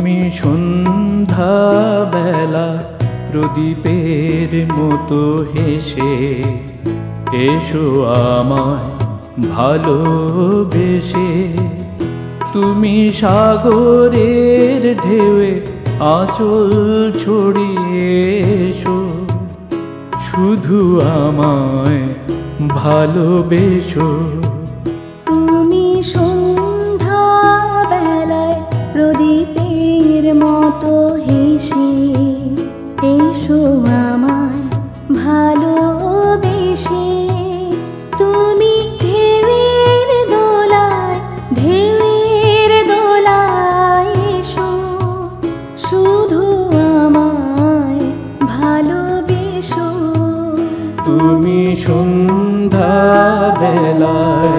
তুমি সন্ধ্যা বেলা প্রদীপের মতো হেসে এসো আমায় ভালোবেসে। তুমি সাগরের ঢেউয়ে আঁচল ছড়িয়ে এসো, শুধু আমায় ভালোবেসো। তুমি সন্ধ্যা বেলায় প্রদীপের মতো হেসে এসো আমায় ভালোবেসে। তুমি ঢেউয়ের দোলায় এসো, শুধু আমায় ভালোবেসো। তুমি সন্ধ্যা বেলায়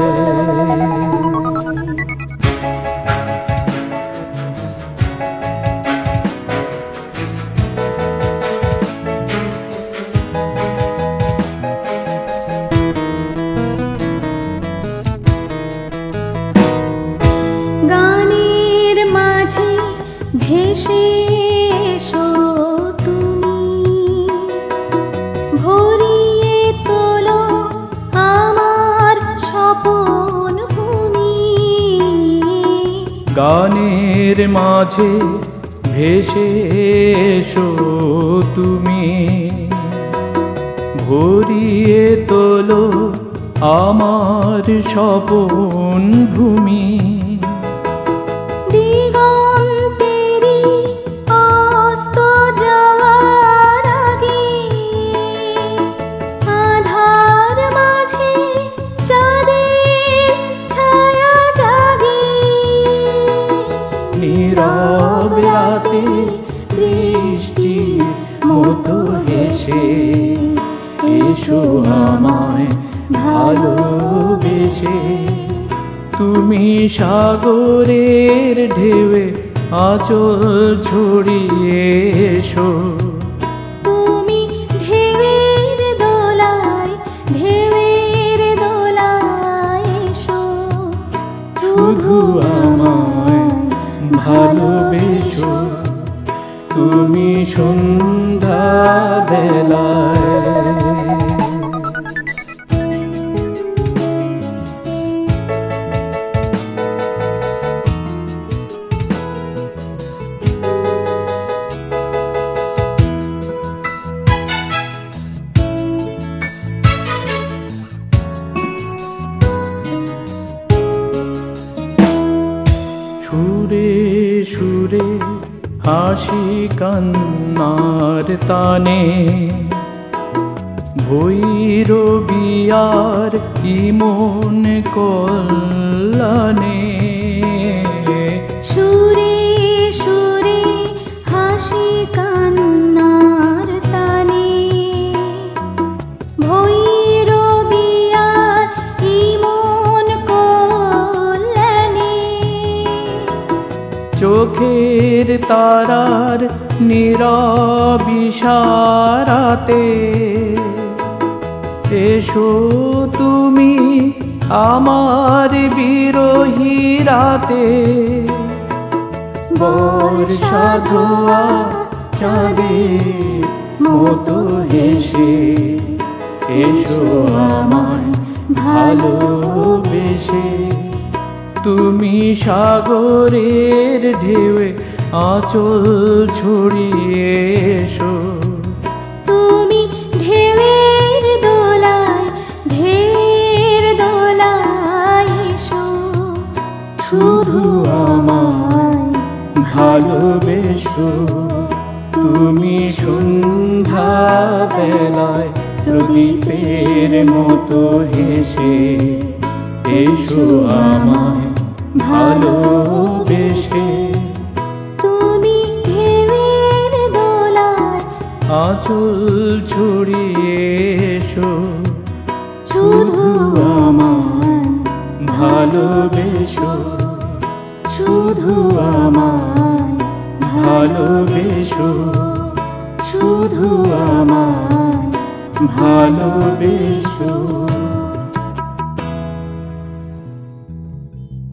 গানের মাঝে ভেসে এসো তুমি, ভরিয়ে তোলো আমার স্বপন ভূমি। গানের মাঝে ভেসে এসো তুমি, ভরিয়ে তোলো আমার স্বপন ভূমি। দিগন্তেরি অস্ত যাওয়ার আগে আধার মাঝে চাঁদের ছায়া জাগে। নীরব রাতে বৃষ্টির মতো হেসে এসো আমায় ভালোবেসে। তুমি সাগরের ঢেউয়ে আঁচল ছড়িয়ে এসো, তুমি ঢেউয়ের দোলায় এসো, শুধু আমায় ভালোবেসো। তুমি সন্ধ্যা বেলায় সুরে সুরে হাসি কান্নার তানে, ভৈরবী আর ইমন কল্যাণে। সুরে সুরে হাসি কান্নার তানে, ভৈরবী আর ইমন কল্যাণে। চোখের তারার নীরব ইশারাতে এসো তুমি আমার বিরহী রাতে। বর্ষা ধোয়া চাঁদের মতো হেসে এসো আমায় ভালোবেসে। তুমি সাগরের ঢেউয়ে আঁচল ছড়িয়ে এসো, তুমি ঢেউয়ের দোলায় এসো, শুধু আমায় ভালোবেসো। তুমি সন্ধ্যা বেলায় প্রদীপের মতো হেসে এসো আমায় ভালোবেসে। তুমি ঢেউয়ের দোলায় আঁচল ছড়িয়ে এসো, শুধু আমায় ভালোবেসো। শুধু আমায় ভালোবেসো, শুধু আমায় ভালোবেসো।